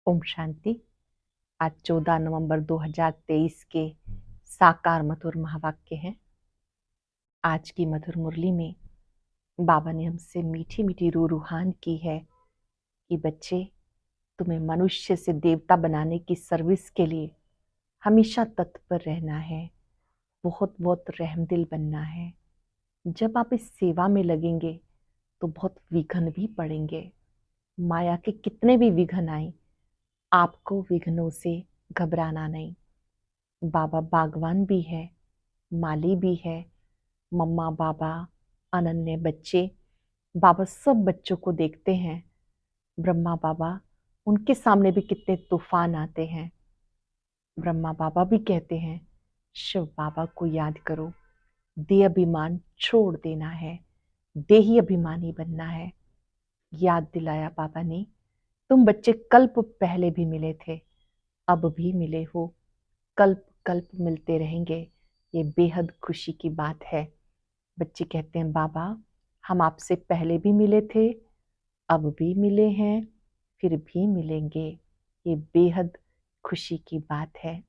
ओम शांति। आज 14 नवंबर 2023 के साकार मधुर महावाक्य हैं। आज की मधुर मुरली में बाबा ने हमसे मीठी मीठी रूहान की है कि बच्चे, तुम्हें मनुष्य से देवता बनाने की सर्विस के लिए हमेशा तत्पर रहना है, बहुत बहुत रहमदिल बनना है। जब आप इस सेवा में लगेंगे तो बहुत विघ्न भी पड़ेंगे। माया के कितने भी विघ्न आए, आपको विघ्नों से घबराना नहीं। बाबा बागवान भी है, माली भी है, मम्मा बाबा अनन्य बच्चे, बाबा सब बच्चों को देखते हैं। ब्रह्मा बाबा, उनके सामने भी कितने तूफान आते हैं। ब्रह्मा बाबा भी कहते हैं शिव बाबा को याद करो, देह अभिमान छोड़ देना है, देही अभिमानी बनना है। याद दिलाया बाबा ने, तुम बच्चे कल्प पहले भी मिले थे, अब भी मिले हो, कल्प कल्प मिलते रहेंगे। ये बेहद खुशी की बात है। बच्चे कहते हैं बाबा, हम आपसे पहले भी मिले थे, अब भी मिले हैं, फिर भी मिलेंगे। ये बेहद खुशी की बात है।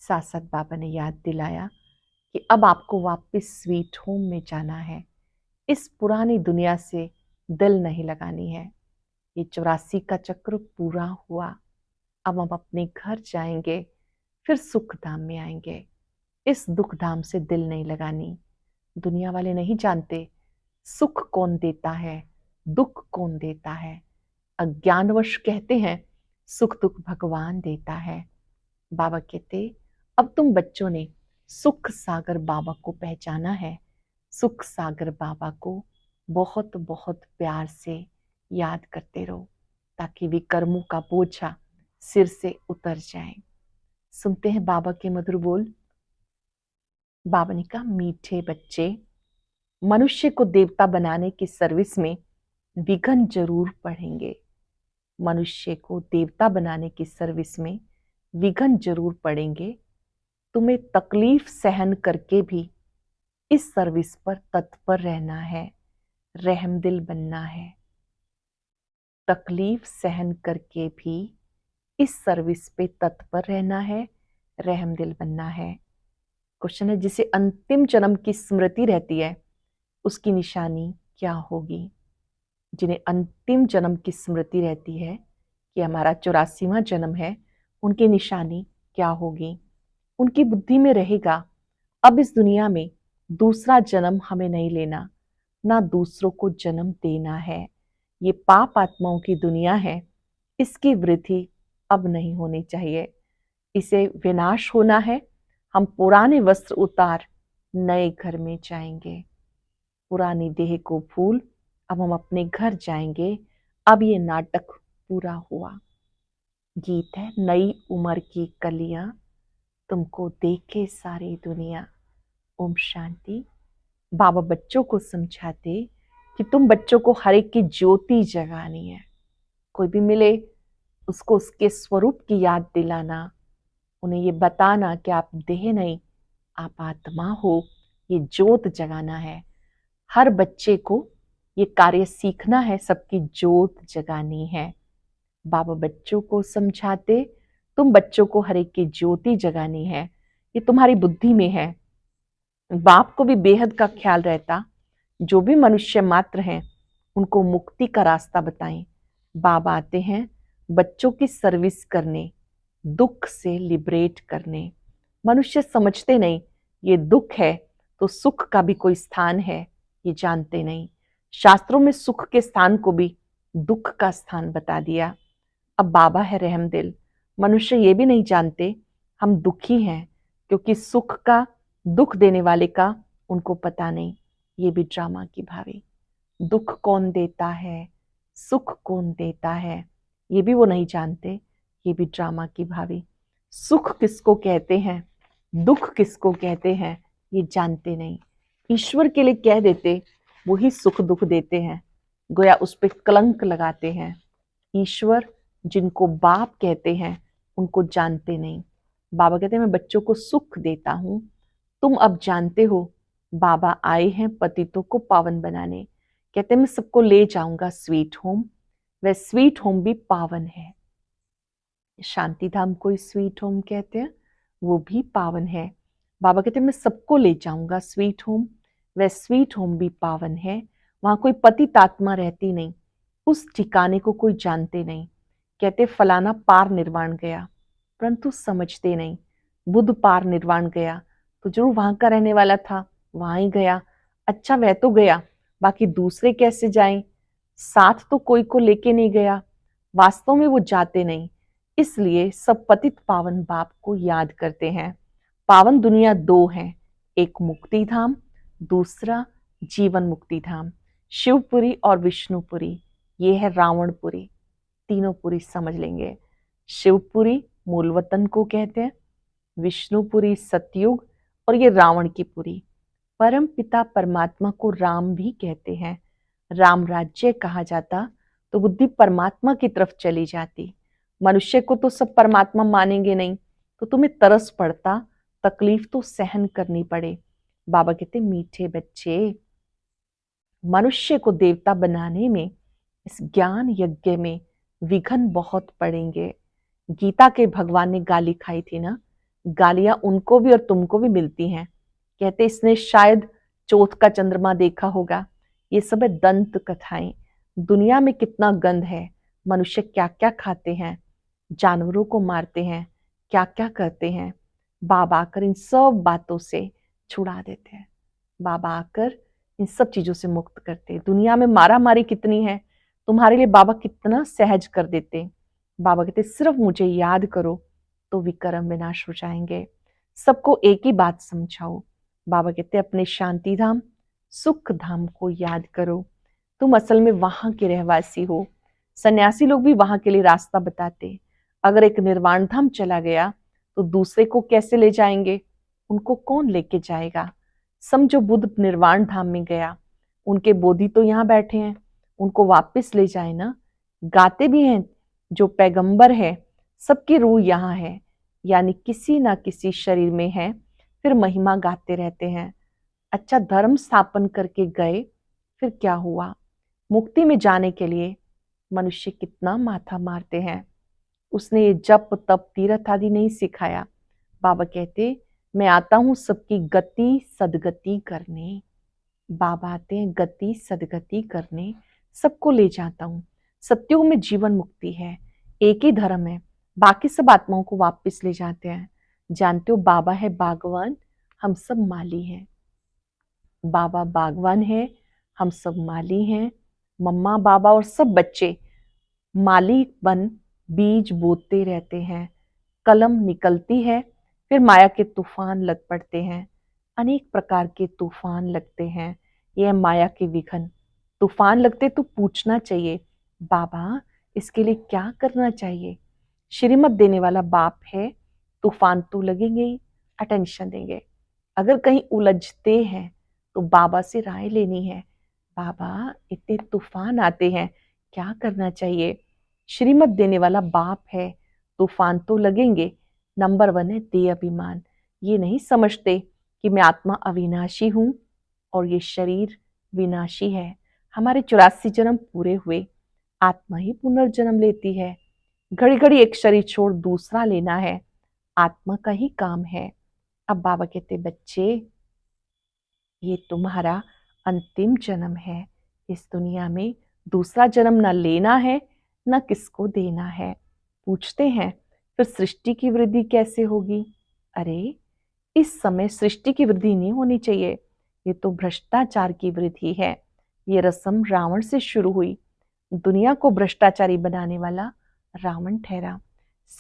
साथ साथ बाबा ने याद दिलाया कि अब आपको वापस स्वीट होम में जाना है। इस पुरानी दुनिया से दिल नहीं लगानी है। ये 84 का चक्र पूरा हुआ, अब हम अपने घर जाएंगे, फिर सुख धाम में आएंगे। इस दुख धाम से दिल नहीं लगानी। दुनिया वाले नहीं जानते सुख कौन देता है, दुख कौन देता है। अज्ञानवश कहते हैं सुख दुख भगवान देता है। बाबा कहते अब तुम बच्चों ने सुख सागर बाबा को पहचाना है। सुख सागर बाबा को बहुत बहुत प्यार से याद करते रहो, ताकि विकर्मों का बोझा सिर से उतर जाए। सुनते हैं बाबा के मधुर बोल। बाबा ने कहा, मीठे बच्चे, मनुष्य को देवता बनाने की सर्विस में विघ्न जरूर पड़ेंगे। मनुष्य को देवता बनाने की सर्विस में विघ्न जरूर पड़ेंगे। तुम्हें तकलीफ सहन करके भी इस सर्विस पर तत्पर रहना है, रहमदिल बनना है। तकलीफ सहन करके भी इस सर्विस पे तत्पर रहना है, रहमदिल बनना है। क्वेश्चन है, जिसे अंतिम जन्म की स्मृति रहती है उसकी निशानी क्या होगी? जिन्हें अंतिम जन्म की स्मृति रहती है कि हमारा 84वां जन्म है, उनकी निशानी क्या होगी? उनकी बुद्धि में रहेगा, अब इस दुनिया में दूसरा जन्म हमें नहीं लेना, ना दूसरों को जन्म देना है। ये पाप आत्माओं की दुनिया है, इसकी वृद्धि अब नहीं होनी चाहिए, इसे विनाश होना है। हम पुराने वस्त्र उतार नए घर में जाएंगे। पुरानी देह को भूल अब हम अपने घर जाएंगे। अब ये नाटक पूरा हुआ। गीत है, नई उम्र की कलियां, तुमको देखे सारी दुनिया। ओम शांति। बाबा बच्चों को समझाते कि तुम बच्चों को हर एक की ज्योति जगानी है। कोई भी मिले उसको उसके स्वरूप की याद दिलाना, उन्हें ये बताना कि आप देह नहीं, आप आत्मा हो। ये ज्योत जगाना है। हर बच्चे को ये कार्य सीखना है, सबकी ज्योत जगानी है। बाबा बच्चों को समझाते, तुम बच्चों को हर एक की ज्योति जगानी है, ये तुम्हारी बुद्धि में है। बाप को भी बेहद का ख्याल रहता, जो भी मनुष्य मात्र हैं उनको मुक्ति का रास्ता बताएं। बाबा आते हैं बच्चों की सर्विस करने, दुख से लिबरेट करने। मनुष्य समझते नहीं ये दुख है तो सुख का भी कोई स्थान है, ये जानते नहीं। शास्त्रों में सुख के स्थान को भी दुख का स्थान बता दिया। अब बाबा है रहमदिल। मनुष्य ये भी नहीं जानते हम दुखी हैं, क्योंकि सुख का, दुख देने वाले का उनको पता नहीं। ये भी ड्रामा की भावी। दुख कौन देता है, सुख कौन देता है, ये भी वो नहीं जानते। ये भी ड्रामा की भावी। सुख किसको कहते हैं, दुख किसको कहते हैं, ये जानते नहीं। ईश्वर के लिए कह देते, वही सुख दुख देते हैं, गोया उस पर कलंक लगाते हैं। ईश्वर जिनको बाप कहते हैं उनको जानते नहीं। बाबा कहते हैं मैं बच्चों को सुख देता हूं, तुम अब जानते हो बाबा आए हैं पतितों को पावन बनाने। कहते हैं मैं सबको ले जाऊंगा स्वीट होम, वह स्वीट होम भी पावन है। शांति धाम को स्वीट होम कहते हैं, वो भी पावन है। बाबा कहते हैं मैं सबको ले जाऊंगा स्वीट होम। वह स्वीट होम भी पावन है। वहां कोई पतित आत्मा रहती नहीं, उस ठिकाने को कोई जानते नहीं। कहते फलाना पार निर्वाण गया, परंतु समझते नहीं। बुद्ध पार निर्वाण गया तो जरूर वहां का रहने वाला था, वहां ही गया। अच्छा वह तो गया, बाकी दूसरे कैसे जाएं? साथ तो कोई को लेके नहीं गया, वास्तव में वो जाते नहीं। इसलिए सब पतित पावन बाप को याद करते हैं। पावन दुनिया दो है, एक मुक्ति धाम, दूसरा जीवन मुक्ति धाम। शिवपुरी और विष्णुपुरी, ये है रावणपुरी। तीनों पुरी समझ लेंगे। शिवपुरी मूल वतन को कहते हैं, विष्णुपुरी सतयुग, और ये रावण की पुरी। परम पिता परमात्मा को राम भी कहते हैं। राम राज्य कहा जाता तो बुद्धि परमात्मा की तरफ चली जाती। मनुष्य को तो सब परमात्मा मानेंगे नहीं, तो तुम्हें तरस पड़ता, तकलीफ तो सहन करनी पड़े। बाबा कहते मीठे बच्चे, मनुष्य को देवता बनाने में, इस ज्ञान यज्ञ में विघ्न बहुत पड़ेंगे। गीता के भगवान ने गाली खाई थी ना, गालियां उनको भी और तुमको भी मिलती हैं। कहते इसने शायद चौथ का चंद्रमा देखा होगा। ये सब है दंत कथाएं। दुनिया में कितना गंध है, मनुष्य क्या क्या खाते हैं, जानवरों को मारते हैं, क्या क्या करते हैं। बाबा आकर इन सब बातों से छुड़ा देते हैं। बाबा आकर इन सब चीजों से मुक्त करते हैं। दुनिया में मारा मारी कितनी है, तुम्हारे लिए बाबा कितना सहज कर देते। बाबा कहते सिर्फ मुझे याद करो तो विक्रम विनाश हो जाएंगे। सबको एक ही बात समझाओ। बाबा कहते अपने शांति धाम सुख धाम को याद करो। तुम असल में वहां के रहवासी हो। सन्यासी लोग भी वहां के लिए रास्ता बताते। अगर एक निर्वाण धाम चला गया तो दूसरे को कैसे ले जाएंगे? उनको कौन लेके जाएगा? समझो बुद्ध निर्वाण धाम में गया, उनके बोधि तो यहाँ बैठे हैं, उनको वापस ले जाए ना। गाते भी हैं जो पैगंबर है, सबकी रूह यहाँ है, यानी किसी ना किसी शरीर में है, फिर महिमा गाते रहते हैं। अच्छा धर्म स्थापन करके गए, फिर क्या हुआ? मुक्ति में जाने के लिए मनुष्य कितना माथा मारते हैं। उसने ये जप तप तीर्थ आदि नहीं सिखाया। बाबा कहते मैं आता हूं सबकी गति सदगति करने। बाबा आते हैं गति सदगति करने, सबको ले जाता हूं। सत्युग में जीवन मुक्ति है, एक ही धर्म है, बाकी सब आत्माओं को वापस ले जाते हैं। जानते हो बाबा है बागवान, हम सब माली हैं। बाबा बागवान है, हम सब माली हैं। मम्मा बाबा और सब बच्चे माली बन बीज बोते रहते हैं। कलम निकलती है, फिर माया के तूफान लग पड़ते हैं। अनेक प्रकार के तूफान लगते हैं। यह माया के विघ्न तूफान लगते तो पूछना चाहिए बाबा इसके लिए क्या करना चाहिए। श्रीमत देने वाला बाप है, तूफान तो लगेंगे ही, अटेंशन देंगे। अगर कहीं उलझते हैं तो बाबा से राय लेनी है। बाबा इतने तूफान आते हैं, क्या करना चाहिए? श्रीमत देने वाला बाप है, तूफान तो लगेंगे। नंबर 1 है देह अभिमान। ये नहीं समझते कि मैं आत्मा अविनाशी हूं और ये शरीर विनाशी है। हमारे 84 जन्म पूरे हुए, आत्मा ही पुनर्जन्म लेती है। घड़ी घड़ी एक शरीर छोड़ दूसरा लेना है, आत्मा का ही काम है। अब बाबा कहते बच्चे ये तुम्हारा अंतिम जन्म है। इस दुनिया में दूसरा जन्म न लेना है न किसको देना है। पूछते हैं फिर सृष्टि की वृद्धि कैसे होगी? अरे इस समय सृष्टि की वृद्धि नहीं होनी चाहिए, ये तो भ्रष्टाचार की वृद्धि है। ये रस्म रावण से शुरू हुई, दुनिया को भ्रष्टाचारी बनाने वाला रावण ठहरा,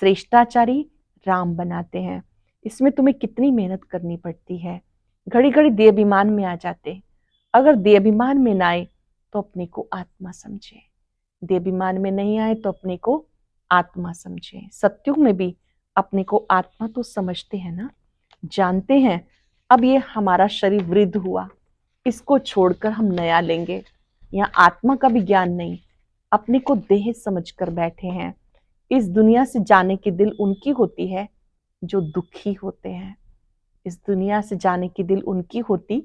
श्रेष्ठाचारी राम बनाते हैं। इसमें तुम्हें कितनी मेहनत करनी पड़ती है। घड़ी घड़ी देहाभिमान में आ जाते। अगर देहाभिमान में ना आए तो अपने को आत्मा समझे, देहाभिमान में नहीं आए तो अपने को आत्मा समझे। सत्युग में भी अपने को आत्मा तो समझते हैं ना, जानते हैं अब ये हमारा शरीर वृद्ध हुआ, इसको छोड़कर हम नया लेंगे। यहाँ आत्मा का भी ज्ञान नहीं, अपने को देह समझकर बैठे हैं। इस दुनिया से जाने की दिल उनकी होती है जो दुखी होते हैं। इस दुनिया से जाने की दिल उनकी होती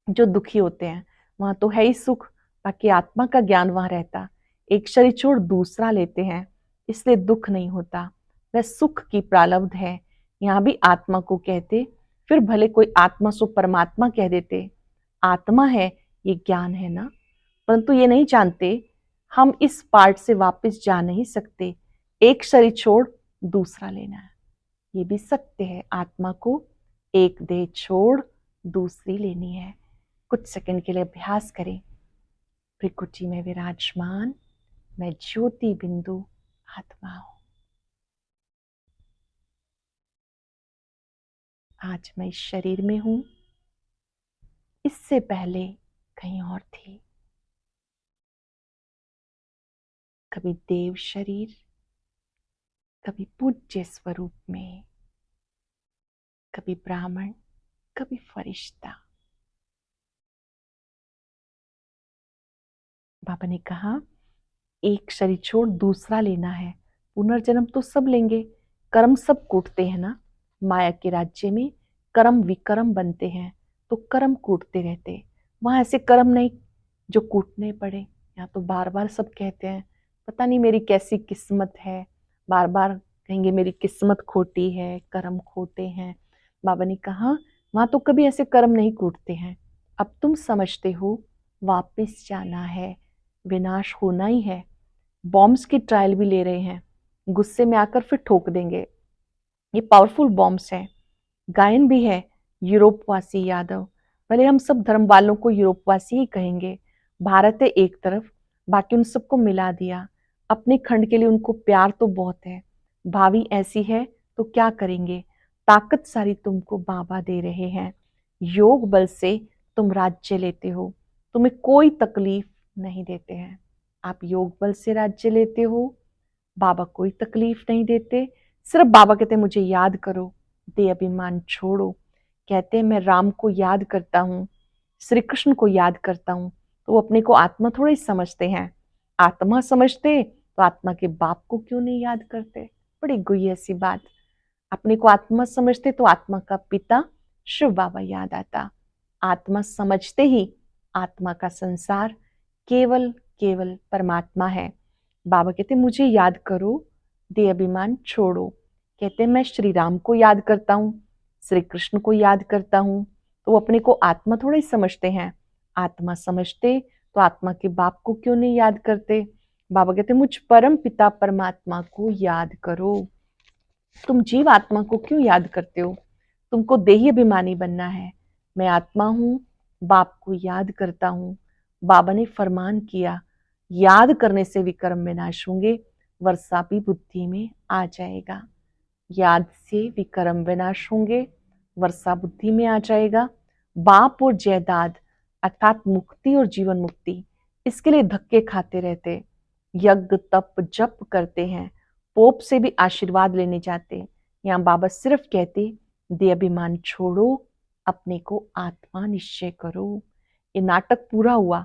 जो दुखी होते हैं। वहां तो है ही सुख, बाकी आत्मा का ज्ञान वहां रहता। एक शरीर छोड़ दूसरा लेते हैं, इसलिए दुख नहीं होता। वह सुख की प्रारब्ध है। यहाँ भी आत्मा को कहते, फिर भले कोई आत्मा सो परमात्मा कह देते। आत्मा है ये ज्ञान है ना, परंतु ये नहीं जानते हम इस पार्ट से वापस जा नहीं सकते। एक शरीर छोड़ दूसरा लेना है, ये भी सत्य है। आत्मा को एक देह छोड़ दूसरी लेनी है। कुछ सेकंड के लिए अभ्यास करें। भृकुटी में विराजमान मैं ज्योति बिंदु आत्मा हूं। आज मैं इस शरीर में हूं, इससे पहले कहीं और थी। कभी देव शरीर, कभी पूज्य स्वरूप में, कभी ब्राह्मण, कभी फरिश्ता। बाबा ने कहा एक शरीर छोड़ दूसरा लेना है। पुनर्जन्म तो सब लेंगे, कर्म सब कूटते हैं ना। माया के राज्य में कर्म विकर्म बनते हैं, तो कर्म कूटते रहते। वहां ऐसे कर्म नहीं जो कूटने पड़े। यहाँ तो बार बार सब कहते हैं पता नहीं मेरी कैसी किस्मत है, बार बार कहेंगे मेरी किस्मत खोटी है, कर्म खोटे हैं। बाबा ने कहा वहां तो कभी ऐसे कर्म नहीं कूटते हैं। अब तुम समझते हो वापिस जाना है, विनाश होना ही है। बॉम्ब्स की ट्रायल भी ले रहे हैं, गुस्से में आकर फिर ठोक देंगे। ये पावरफुल बॉम्ब्स हैं। गायन भी है यूरोपवासी यादव, भले हम सब धर्म वालों को यूरोपवासी ही कहेंगे। भारत है एक तरफ, बाकी उन सबको मिला दिया। अपने खंड के लिए उनको प्यार तो बहुत है। भावी ऐसी है तो क्या करेंगे, ताकत सारी तुमको बाबा दे रहे हैं। योग बल से तुम राज्य लेते हो, तुम्हें कोई तकलीफ नहीं देते हैं। आप योग बल से राज्य लेते हो, बाबा कोई तकलीफ नहीं देते। सिर्फ बाबा कहते मुझे याद करो, दे अभिमान छोड़ो। कहते हैं मैं राम को याद करता हूँ, श्री कृष्ण को याद करता हूँ, तो वो अपने को आत्मा थोड़ा ही समझते हैं। आत्मा समझते तो आत्मा के बाप को क्यों नहीं याद करते। बड़ी गुई सी बात। अपने को आत्मा समझते तो आत्मा का पिता शिव बाबा याद आता। आत्मा समझते ही आत्मा का संसार केवल केवल परमात्मा है। बाबा कहते मुझे याद करो, दे अभिमान छोड़ो। कहते मैं श्री राम को याद करता हूँ, श्री कृष्ण को याद करता हूँ, तो वो अपने को आत्मा थोड़ा ही समझते हैं। आत्मा समझते तो आत्मा के बाप को क्यों नहीं याद करते। बाबा कहते मुझ परम पिता परमात्मा को याद करो। तुम जीव आत्मा को क्यों याद करते हो, तुमको देही अभिमानी बनना है। मैं आत्मा हूँ, बाप को याद करता हूँ। बाबा ने फरमान किया याद करने से विकर्म विनाश होंगे, वर्षा भी बुद्धि में आ जाएगा। याद से विकर्म विनाश होंगे, वर्षा बुद्धि में आ जाएगा। बाप और जायदाद अर्थात मुक्ति और जीवन मुक्ति, इसके लिए धक्के खाते रहते, यज्ञ तप जप करते हैं, पोप से भी आशीर्वाद लेने जाते। यहाँ बाबा सिर्फ कहते दे अभिमान छोड़ो, अपने को आत्मा निश्चय करो। ये नाटक पूरा हुआ,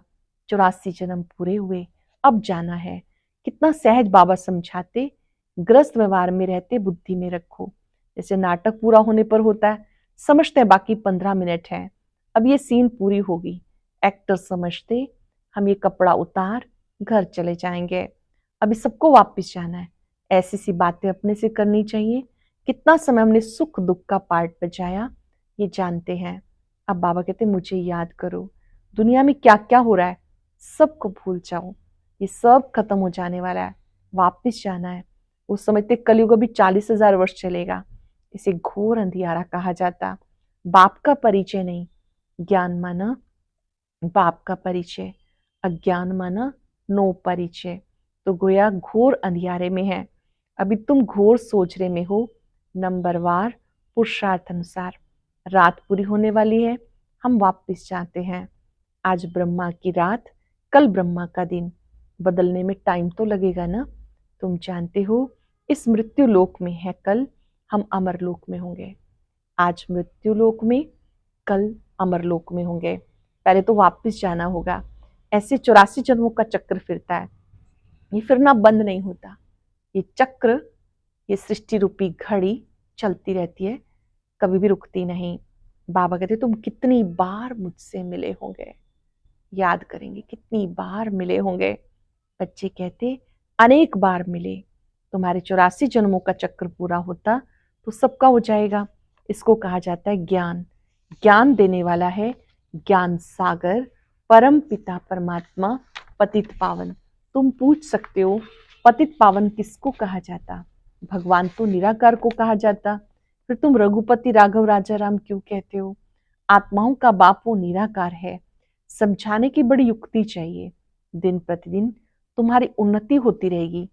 84 जन्म पूरे हुए, अब जाना है। कितना सहज बाबा समझाते, ग्रस्त व्यवहार में रहते बुद्धि में रखो। जैसे नाटक पूरा होने पर होता है, समझते हैं बाकी 15 मिनट है, अब ये सीन पूरी होगी। एक्टर समझते हम ये कपड़ा उतार घर चले जाएंगे, अभी सबको वापस जाना है। ऐसी सी बातें अपने से करनी चाहिए। कितना समय हमने सुख दुख का पार्ट बजाया ये जानते हैं। अब बाबा कहते मुझे याद करो, दुनिया में क्या क्या हो रहा है सबको भूल जाओ, ये सब खत्म हो जाने वाला है, वापस जाना है। वो समझते कलयुग अभी 40,000 वर्ष चलेगा। इसे घोर अंधियारा कहा जाता। बाप का परिचय नहीं, ज्ञान माना बाप का परिचय, अज्ञान माना नो परिचय। तो गोया घोर अंधियारे में है। अभी तुम घोर सोचरे में हो। नंबरवार पुरुषार्थ अनुसार रात पूरी होने वाली है, हम वापस जाते हैं। आज ब्रह्मा की रात, कल ब्रह्मा का दिन, बदलने में टाइम तो लगेगा ना। तुम जानते हो इस मृत्यु लोक में है, कल हम अमर लोक में होंगे। आज मृत्यु लोक में, कल अमर लोक में होंगे। पहले तो वापस जाना होगा। ऐसे 84 जन्मों का चक्र फिरता है, ये फिरना बंद नहीं होता। ये चक्र, ये सृष्टि रूपी घड़ी चलती रहती है, कभी भी रुकती नहीं। बाबा कहते तुम कितनी बार मुझसे मिले होंगे, याद करेंगे कितनी बार मिले होंगे। बच्चे कहते अनेक बार मिले, तुम्हारे 84 जन्मों का चक्र पूरा होता तो सबका हो जाएगा। इसको कहा जाता है ज्ञान। ज्ञान देने वाला है ज्ञान सागर, परम पिता परमात्मा, पतित पावन। तुम पूछ सकते हो पतित पावन किसको कहा जाता? भगवान तो निराकार को कहा जाता, फिर तुम रघुपति राघव राजा राम क्यों कहते हो? आत्माओं का बाप वो निराकार है। समझाने की बड़ी युक्ति चाहिए। दिन प्रतिदिन तुम्हारी उन्नति होती रहेगी,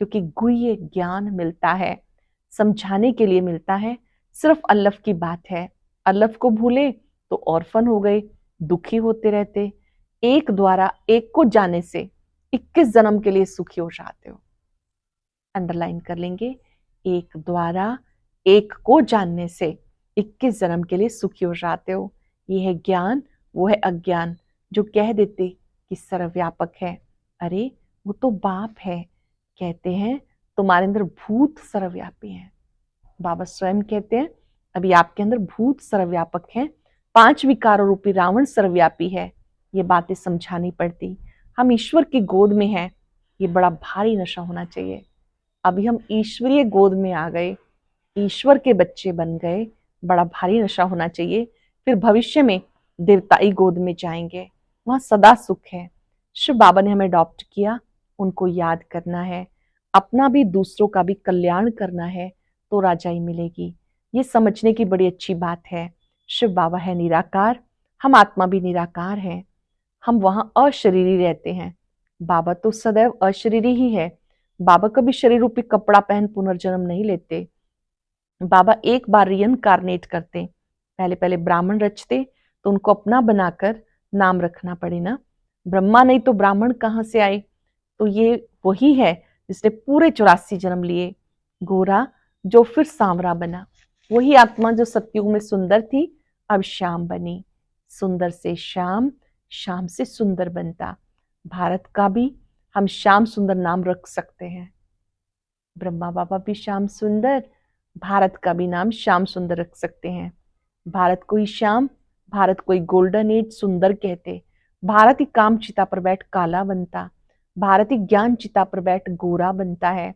क्योंकि गुह्य ज्ञान मिलता है, समझाने के लिए मिलता है। सिर्फ अल्लाह की बात है, अल्लाह को भूले तो ऑर्फन हो गए, दुखी होते रहते। एक द्वारा एक को जाने से 21 जन्म के लिए सुखी हो जाते हो। अंडरलाइन कर लेंगे, एक द्वारा एक को जानने से 21 जन्म के लिए सुखी हो जाते हो। यह है ज्ञान, वो है अज्ञान जो कह देते कि सर्वव्यापक है। अरे वो तो बाप है, कहते हैं तुम्हारे अंदर भूत सर्वव्यापी हैं। बाबा स्वयं कहते हैं अभी आपके अंदर भूत सर्वव्यापक हैं, 5 विकारों रूपी रावण सर्वव्यापी है। ये बातें समझानी पड़ती। हम ईश्वर की गोद में हैं, ये बड़ा भारी नशा होना चाहिए। अभी हम ईश्वरीय गोद में आ गए, ईश्वर के बच्चे बन गए, बड़ा भारी नशा होना चाहिए। फिर भविष्य में देवताई गोद में जाएंगे, वहां सदा सुख है। शिव बाबा ने हमें अडॉप्ट किया, उनको याद करना है, अपना भी दूसरों का भी कल्याण करना है तो राजाई मिलेगी। ये समझने की बड़ी अच्छी बात है। शिव बाबा है निराकार, हम आत्मा भी निराकार है, हम वहां अशरीरी रहते हैं। बाबा तो सदैव अशरीरी ही है। बाबा कभी शरीर रूपी कपड़ा पहन पुनर्जन्म नहीं लेते। बाबा एक बार रियनकार्नेट करते, पहले पहले ब्राह्मण रचते तो उनको अपना बनाकर नाम रखना पड़े ना। ब्रह्मा नहीं तो ब्राह्मण कहाँ से आए? तो ये वही है जिसने पूरे 84 जन्म लिए, गोरा जो फिर सांवरा बना। वही आत्मा जो सतयुग में सुंदर थी अब श्याम बनी। सुंदर से श्याम, श्याम से सुंदर बनता। भारत का भी हम श्याम सुंदर नाम रख सकते हैं। ब्रह्मा बाबा भी श्याम सुंदर, भारत का भी नाम श्याम सुंदर रख सकते हैं। भारत को ही श्याम, भारत को ही गोल्डन एज सुंदर कहते। भारत ही काम चिता पर बैठ काला बनता, भारत ही ज्ञान चिता पर बैठ गोरा बनता है।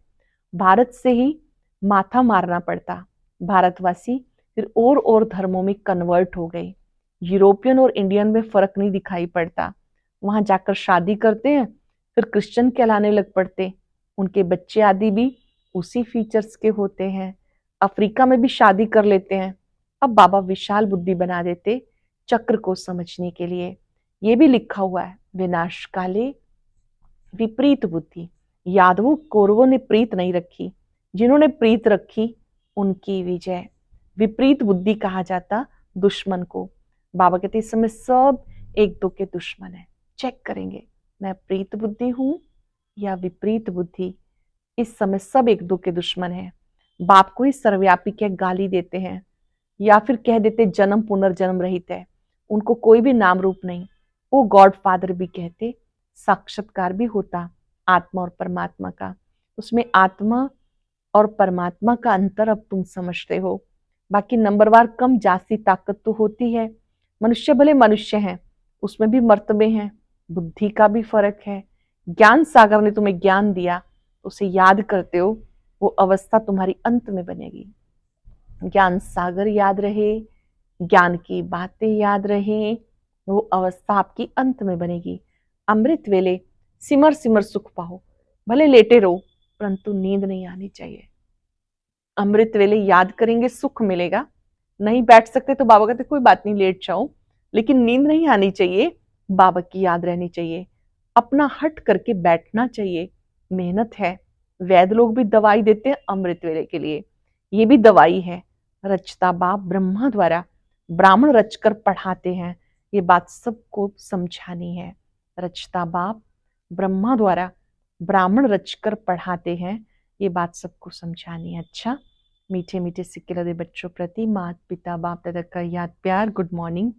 भारत से ही माथा मारना पड़ता। भारतवासी फिर और धर्मों में कन्वर्ट हो गए। यूरोपियन और इंडियन में फर्क नहीं दिखाई पड़ता। वहां जाकर शादी करते हैं, फिर क्रिश्चियन कहलाने लग पड़ते। उनके बच्चे आदि भी उसी फीचर्स के होते हैं। अफ्रीका में भी शादी कर लेते हैं। अब बाबा विशाल बुद्धि बना देते चक्र को समझने के लिए। ये भी लिखा हुआ है, विनाश काले विपरीत बुद्धि। यादवों कौरवों ने प्रीत नहीं रखी, जिन्होंने प्रीत रखी उनकी विजय। विपरीत बुद्धि कहा जाता दुश्मन को। बाबा कहते इस समय सब एक दो के दुश्मन है। चेक करेंगे मैं प्रीत बुद्धि हूं या विपरीत बुद्धि। इस समय सब एक दो के दुश्मन है। बाप को ही सर्वव्यापी कह गाली देते हैं, या फिर कह देते जन्म पुनर्जन्म रहित है, उनको कोई भी नाम रूप नहीं। वो गॉड फादर भी कहते, साक्षात्कार भी होता आत्मा और परमात्मा का। उसमें आत्मा और परमात्मा का अंतर अब तुम समझते हो। बाकी नंबरवार कम जास्ती ताकत तो होती है। मनुष्य भले मनुष्य हैं, उसमें भी मर्तबे हैं, बुद्धि का भी फर्क है। ज्ञान सागर ने तुम्हें ज्ञान दिया, उसे याद करते हो, वो अवस्था तुम्हारी अंत में बनेगी। ज्ञान सागर याद रहे, ज्ञान की बातें याद रहे, वो अवस्था आपकी अंत में बनेगी। अमृत वेले सिमर सिमर सुख पाओ, भले लेटे रहो परंतु नींद नहीं आनी चाहिए। अमृत वेले याद करेंगे सुख मिलेगा। नहीं बैठ सकते तो बाबा कहते कोई बात नहीं लेट जाओ, लेकिन नींद नहीं आनी चाहिए, बाबा की याद रहनी चाहिए। अपना हट करके बैठना चाहिए, मेहनत है। वैद्य लोग भी दवाई देते हैं अमृत वेले के लिए, ये भी दवाई है। रचता बाप ब्रह्मा द्वारा, ब्राह्मण रचकर पढ़ाते हैं, ये बात सबको समझानी है। रचता बाप ब्रह्मा द्वारा, ब्राह्मण रचकर पढ़ाते हैं, ये बात सबको समझानी है। अच्छा, मीठे मीठे सिक्के लदे बच्चों प्रति माता पिता बाप दादा का याद प्यार, गुड मॉर्निंग।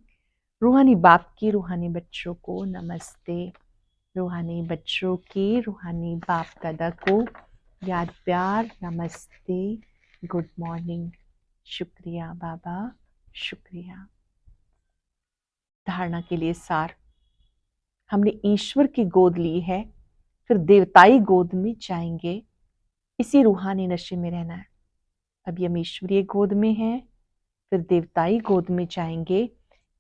रूहानी बाप की रूहानी बच्चों को नमस्ते। रूहानी बच्चों की रूहानी बाप दादा को याद प्यार, नमस्ते, गुड मॉर्निंग। शुक्रिया बाबा, शुक्रिया। धारणा के लिए सार, हमने ईश्वर की गोद ली है, फिर देवताई गोद में जाएंगे। इसी रूहानी नशे में रहना है। अभी हम ईश्वरीय गोद में हैं, फिर देवताई गोद में जाएंगे।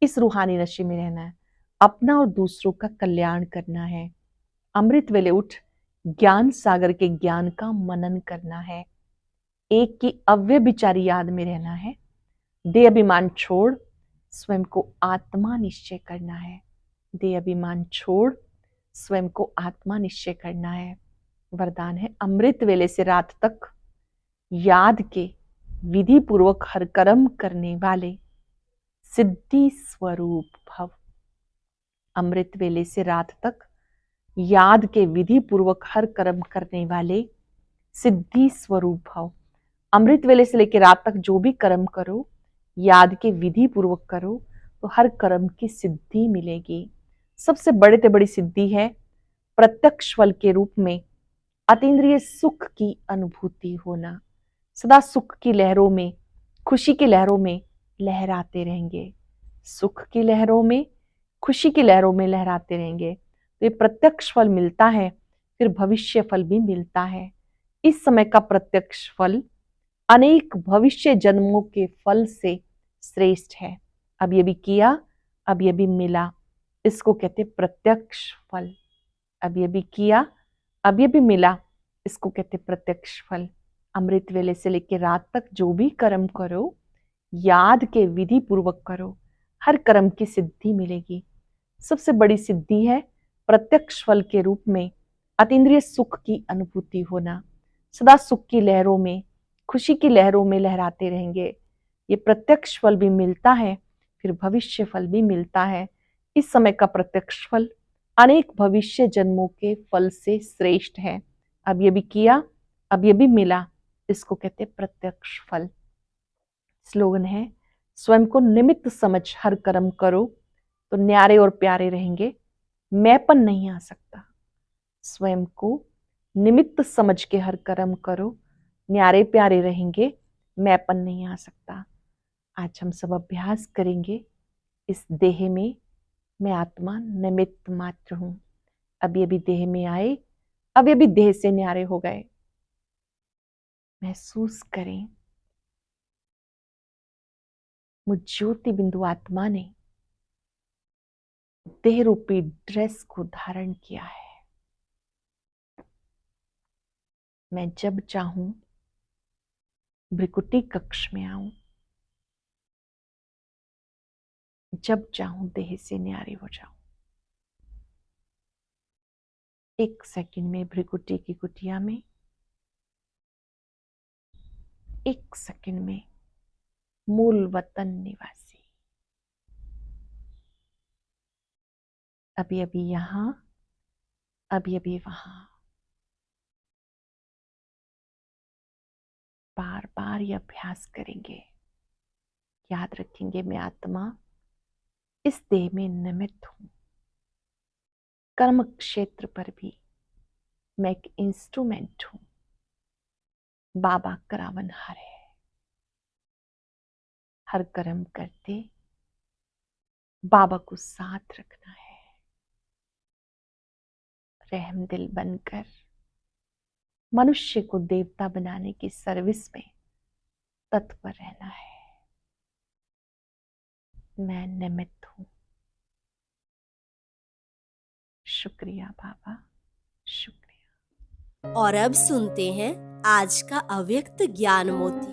इस रूहानी नशे में रहना है, अपना और दूसरों का कल्याण करना है। अमृत वेले उठ ज्ञान सागर के ज्ञान का मनन करना है। एक की अव्यभिचारी याद में रहना है। देह अभिमान छोड़ स्वयं को आत्मा निश्चय करना है। देह अभिमान छोड़ स्वयं को आत्मा निश्चय करना है। वरदान है, अमृत वेले से रात तक याद के विधि पूर्वक हर कर्म करने वाले सिद्धि स्वरूप भव। अमृत वेले से रात तक याद के विधि पूर्वक हर कर्म करने वाले सिद्धि स्वरूप भव। अमृत वेले से लेकर रात तक जो भी कर्म करो, याद के विधि पूर्वक करो, तो हर कर्म की सिद्धि मिलेगी। सबसे बड़े से बड़ी सिद्धि है प्रत्यक्ष फल के रूप में अतीन्द्रिय सुख की अनुभूति होना। सदा सुख की लहरों में, खुशी की लहरों में लहराते रहेंगे। सुख की लहरों में, खुशी की लहरों में लहराते रहेंगे। तो ये प्रत्यक्ष फल मिलता है, फिर भविष्य फल भी मिलता है। इस समय का प्रत्यक्ष फल अनेक भविष्य जन्मों के फल से श्रेष्ठ है। अब ये भी किया, अब ये भी मिला, इसको कहते प्रत्यक्ष फल। अब ये भी किया, अब ये भी मिला, इसको कहते प्रत्यक्ष फल। अमृत वेले से लेकर रात तक जो भी कर्म करो, याद के विधि पूर्वक करो, हर कर्म की सिद्धि मिलेगी। सबसे बड़ी सिद्धि है प्रत्यक्ष फल के रूप में अतीन्द्रिय सुख की अनुभूति होना। सदा सुख की लहरों में, खुशी की लहरों में लहराते रहेंगे। ये प्रत्यक्ष फल भी मिलता है, फिर भविष्य फल भी मिलता है। इस समय का प्रत्यक्ष फल अनेक भविष्य जन्मों के फल से श्रेष्ठ है। अब ये भी किया, अब ये भी मिला, इसको कहते प्रत्यक्ष फल। स्लोगन है, स्वयं को निमित्त समझ हर कर्म करो तो न्यारे और प्यारे रहेंगे, मैंपन नहीं आ सकता। स्वयं को निमित्त समझ के हर कर्म करो, न्यारे प्यारे रहेंगे, मैंपन नहीं आ सकता। आज हम सब अभ्यास करेंगे इस देह में मैं आत्मा निमित्त मात्र हूं। अब ये भी देह में आए, अब ये भी देह से न्यारे हो गए। महसूस करें, मुझ ज्योति बिंदु आत्मा ने देह रूपी ड्रेस को धारण किया है। मैं जब चाहूं भृकुटी कक्ष में आऊं, जब चाहूं देह से न्यारी हो जाऊं। 1 सेकंड में भृकुटी की कुटिया में, 1 सेकंड में मूल वतन निवासी। अभी अभी यहां, अभी अभी वहां। बार बार ये अभ्यास करेंगे। याद रखेंगे, मैं आत्मा इस देह में निमित्त हूं। कर्म क्षेत्र पर भी मैं एक इंस्ट्रूमेंट हूं। बाबा करावनहार है। हर कर्म करते बाबा को साथ रखना है। रहम दिल बनकर मनुष्य को देवता बनाने की सर्विस में तत्पर रहना है। मैं निमित्त हूं। शुक्रिया बाबा, शुक्रिया। और अब सुनते हैं आज का अव्यक्त ज्ञान मोती।